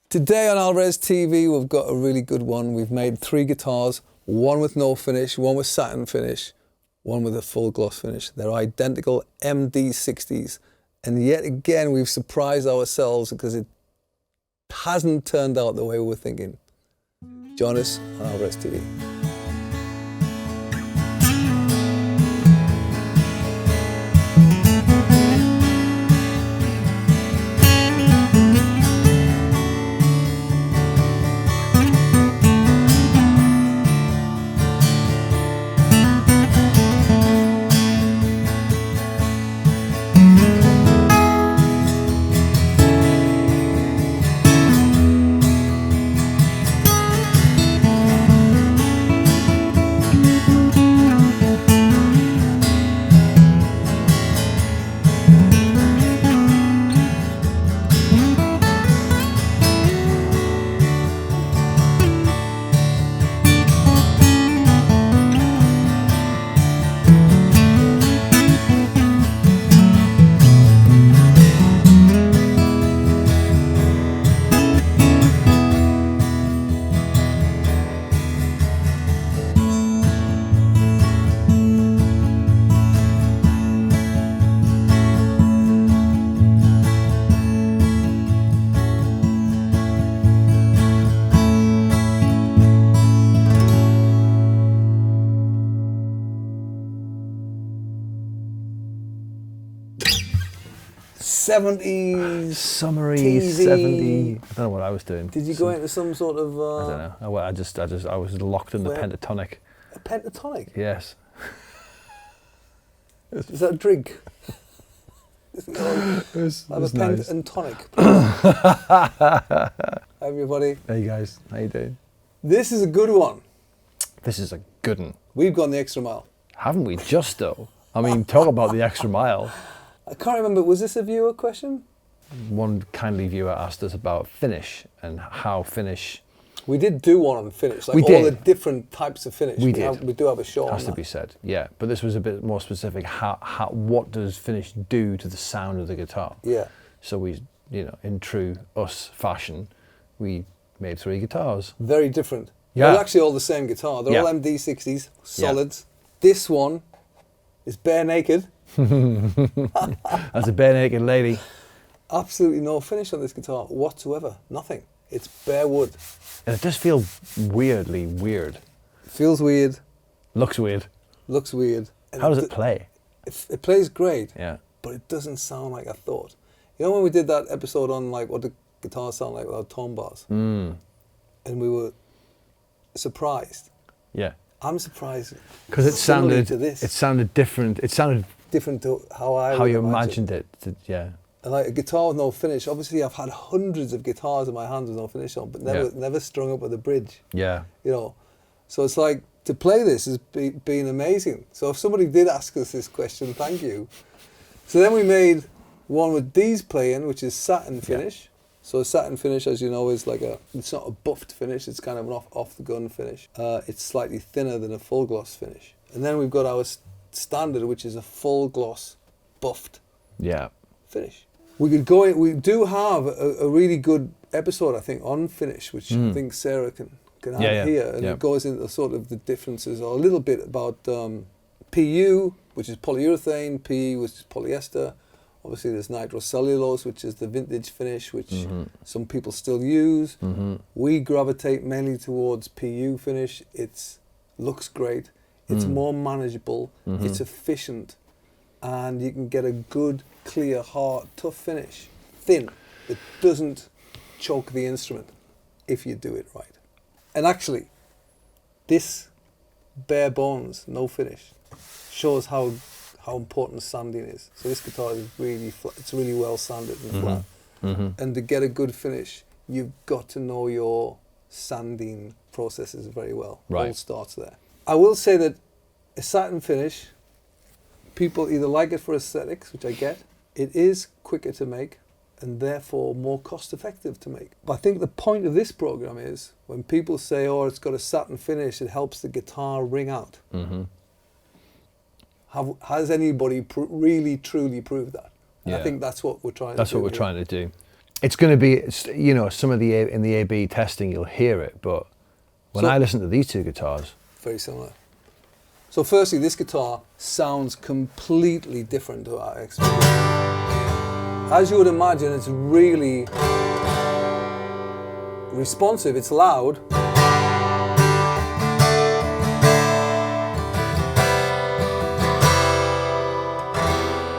Today on Alvarez TV, we've got a really good one. We've made 3 guitars, one with no finish, one with satin finish, one with a full gloss finish. They're identical MD60s. And yet again, we've surprised ourselves because it hasn't turned out the way we were thinking. Join us on Alvarez TV. '70s summery TV. 70. I don't know what I was doing. Did you go into some sort of? I don't know. I was locked in the Pent Tonic. A Pent Tonic? Yes. Is that a drink? It was I have a Pent nice. and Tonic. Hi everybody. Hey guys, how you doing? This is a good one. This is a good one. We've gone the extra mile. Haven't we just though? I mean, talk about the extra mile. I can't remember, was this a viewer question? One kindly viewer asked us about finish and how finish. We did do one on finish, like We all did. the different types of finish. We did. We do have a show on Has to that. be said, yeah. But this was a bit more specific. What does finish do to the sound of the guitar? Yeah. So we, in true us fashion, we made 3 guitars. Very different. Yeah. They're actually all the same guitar. They're Yeah. all MD60s, solids. This one is bare naked. As a bare naked lady. Absolutely no finish on this guitar whatsoever. Nothing. It's bare wood. And it does feel weirdly weird. Feels weird. Looks weird. Looks weird. And How does it play? It plays great. Yeah. But it doesn't sound like I thought. You know when we did that episode on like what the guitars sound like without tone bars? Mm. And we were surprised. Yeah. I'm surprised. Because it similarly sounded to this. It sounded different. It sounded Different to how you imagined it. Yeah. And like a guitar with no finish. Obviously, I've had hundreds of guitars in my hands with no finish on, but never strung up with a bridge. Yeah. So it's like to play this has been amazing. So if somebody did ask us this question, thank you. So then we made one with these playing, which is Satin Finish. Yeah. So a Satin Finish, as you know, is it's not a buffed finish. It's kind of an off the gun finish. It's slightly thinner than a full gloss finish. And then we've got our standard, which is a full gloss buffed finish. We do have a really good episode, I think, on finish, which I think Sarah can have here, and it goes into sort of the differences, or a little bit about PU, which is polyurethane, PE, which is polyester. Obviously there's nitrocellulose, which is the vintage finish, which some people still use. We gravitate mainly towards PU finish. It looks great. It's more manageable, it's efficient, and you can get a good, clear, hard, tough finish. Thin. It doesn't choke the instrument if you do it right. And actually, this bare bones, no finish, shows how important sanding is. So this guitar is really flat, it's really well sanded and flat. And to get a good finish, you've got to know your sanding processes very well. Right. All starts there. I will say that a satin finish, people either like it for aesthetics, which I get. It is quicker to make and therefore more cost effective to make. But I think the point of this program is when people say, oh, it's got a satin finish, it helps the guitar ring out. Has anybody really truly proved that? And I think that's what we're trying to do. That's what we're trying to do. It's going to be, you know, some of in the A/B testing you'll hear it, but when I listen to these two guitars, very similar. So firstly, this guitar sounds completely different to what I expected. As you would imagine, it's really responsive. It's loud.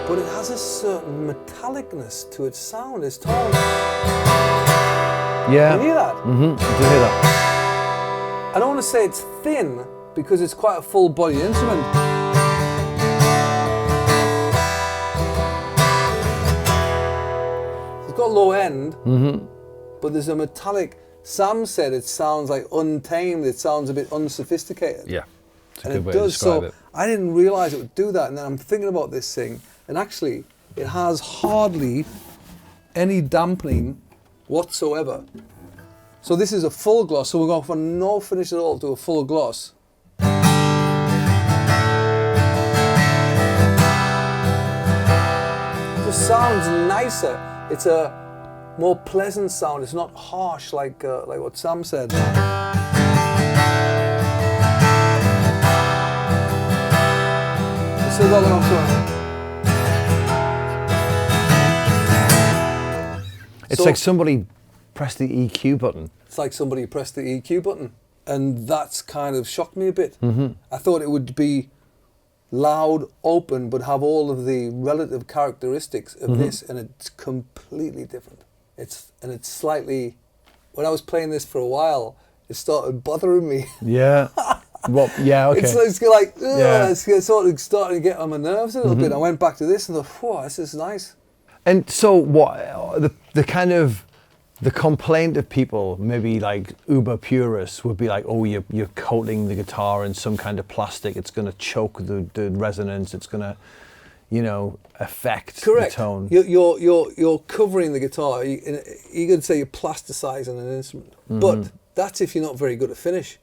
But it has a certain metallicness to its sound, its tone. yeah, You hear that? I do hear that. I don't want to say it's thin because it's quite a full-bodied instrument. It's got low end, but there's a metallic. Sam said it sounds like untamed. It sounds a bit unsophisticated. Yeah, it's a And good it way to does. describe So it. I didn't realise it would do that, and then I'm thinking about this thing, and actually, it has hardly any dampening whatsoever. So this is a full gloss. So we're going from no finish at all to a full gloss. It just sounds nicer. It's a more pleasant sound. It's not harsh like what Sam said. Still got one off to it. It's like somebody pressed the EQ button. It's like somebody pressed the EQ button, and that's kind of shocked me a bit. I thought it would be loud, open, but have all of the relative characteristics of this, and it's completely different. It's slightly. When I was playing this for a while, it started bothering me. Yeah. Well, yeah, okay. It's like, Yeah. it's sort of starting to get on my nerves a little bit. I went back to this and thought, whoa, this is nice. And so what, the kind of, the complaint of people, maybe like uber purists, would be like, oh, you're coating the guitar in some kind of plastic, it's going to choke the resonance, it's going to, you know, affect Correct. the tone. You're covering the guitar. You could say you're plasticizing an instrument. But that's if you're not very good at finish.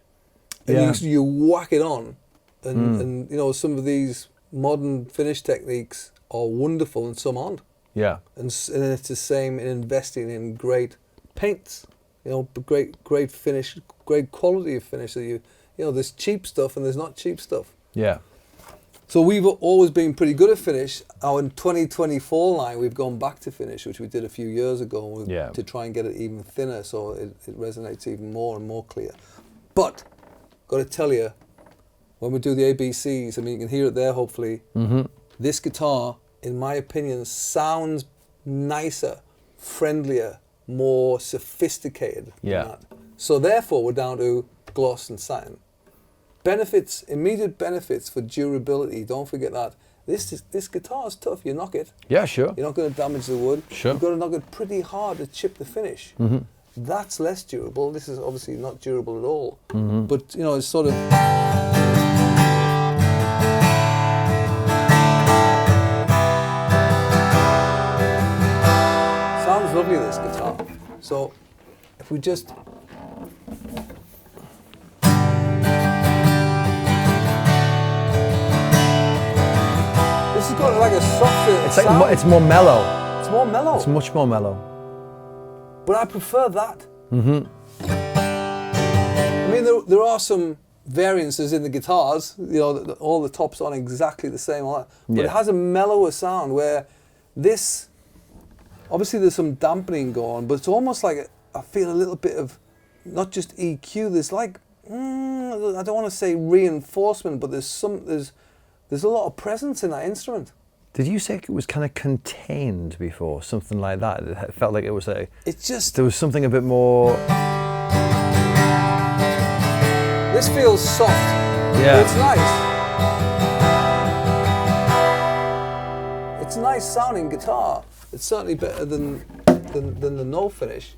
And you whack it on, and you know, some of these modern finish techniques are wonderful and some aren't. Yeah. And it's the same in investing in great paints, you know, great finish, great quality of finish. That you know, there's cheap stuff and there's not cheap stuff. Yeah. So we've always been pretty good at finish. Our 2024 line, we've gone back to finish, which we did a few years ago, to try and get it even thinner, so it resonates even more and more clear. But got to tell you, when we do the ABCs, I mean, you can hear it there, hopefully. This guitar, in my opinion, sounds nicer, friendlier, more sophisticated than that. So therefore, we're down to gloss and satin. Benefits, immediate benefits for durability. Don't forget that. This guitar is tough. You knock it. Yeah, sure. You're not going to damage the wood. Sure. You've got to knock it pretty hard to chip the finish. That's less durable. This is obviously not durable at all. But, you know, it's sort of... Sounds lovely, this guitar. So, if we just... This has got like a softer sound. It's more mellow. It's more mellow. It's much more mellow. But I prefer that. I mean, there are some variances in the guitars. You know, all the tops aren't exactly the same, but it has a mellower sound. Where this, obviously, there's some dampening going, but it's almost like I feel a little bit of not just EQ. There's like I don't want to say reinforcement, but there's a lot of presence in that instrument. Did you say it was kind of contained before, something like that? It felt like it was there was something a bit more... This feels soft. Yeah. It's nice. It's a nice sounding guitar. It's certainly better than the no finish.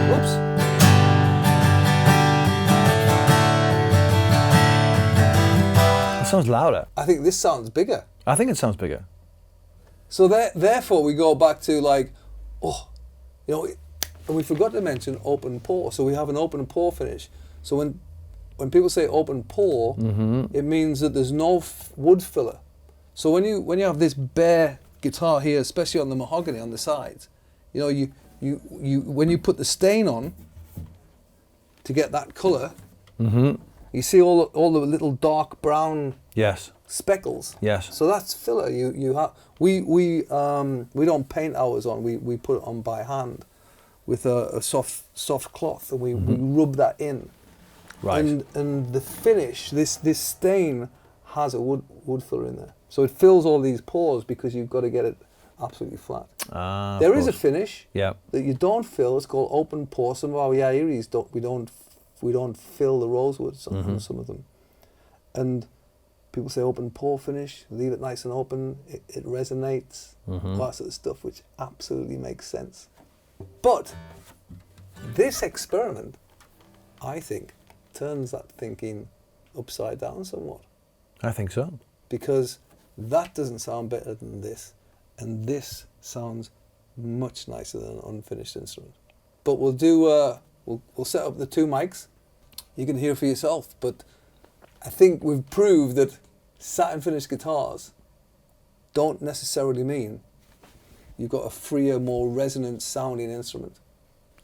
Whoops. It sounds louder. I think this sounds bigger. I think it sounds bigger. So therefore we go back to like, you know, and we forgot to mention open pore. So we have an open pore finish. So when people say open pore, it means that there's no wood filler. So when you have this bare guitar here, especially on the mahogany on the sides, you know, you when you put the stain on to get that colour, you see all the little dark brown Yes. speckles. Yes. So that's filler. You have we don't paint ours on. We put it on by hand with a soft cloth, and we rub that in. Right. And the finish, this stain has a wood filler in there, so it fills all these pores because you've got to get it absolutely flat. Ah, There is a finish yeah. that you don't fill. It's called open pore. Some of our Yairis we don't fill the rosewoods on some of them, and people say open pore finish, leave it nice and open, it resonates, all that sort of stuff, which absolutely makes sense. But this experiment, I think, turns that thinking upside down somewhat. I think so. Because that doesn't sound better than this, and this sounds much nicer than an unfinished instrument. But we'll do, we'll set up the two mics. You can hear for yourself, but I think we've proved that satin finish guitars don't necessarily mean you've got a freer, more resonant sounding instrument.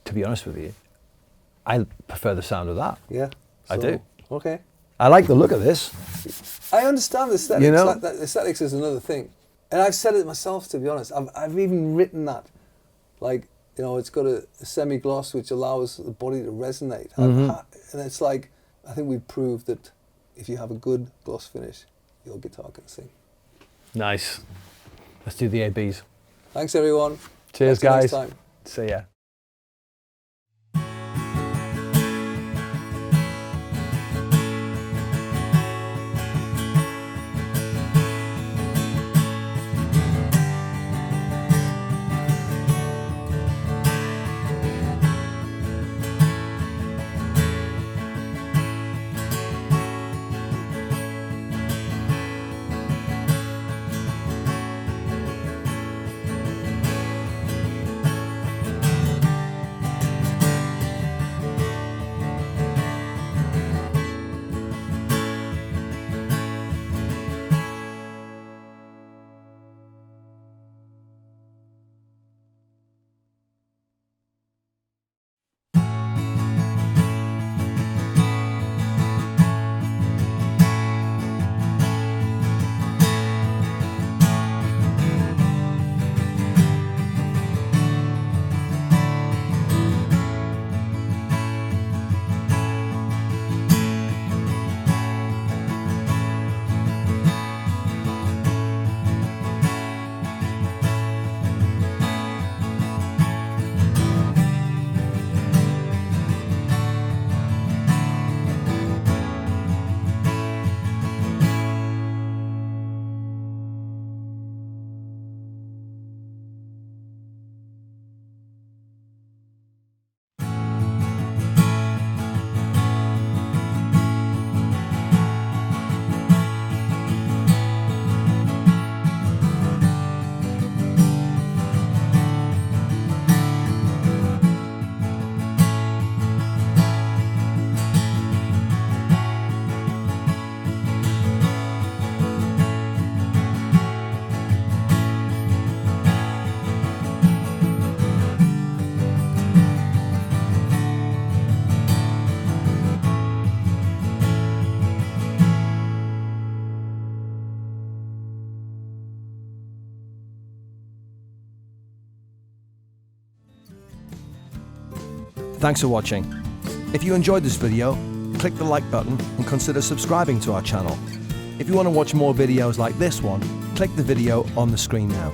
To be honest with you, I prefer the sound of that. Yeah? I do. Okay. I like the look of this. I understand the aesthetics. You know? Aesthetics is another thing. And I've said it myself, to be honest. I've even written that. Like, you know, it's got a semi-gloss which allows the body to resonate. And it's like, I think we've proved that if you have a good gloss finish, your guitar can sing. Nice. Let's do the ABs. Thanks, everyone. Cheers, Catch you guys. next time. See ya. Thanks for watching. If you enjoyed this video, click the like button and consider subscribing to our channel. If you want to watch more videos like this one, click the video on the screen now.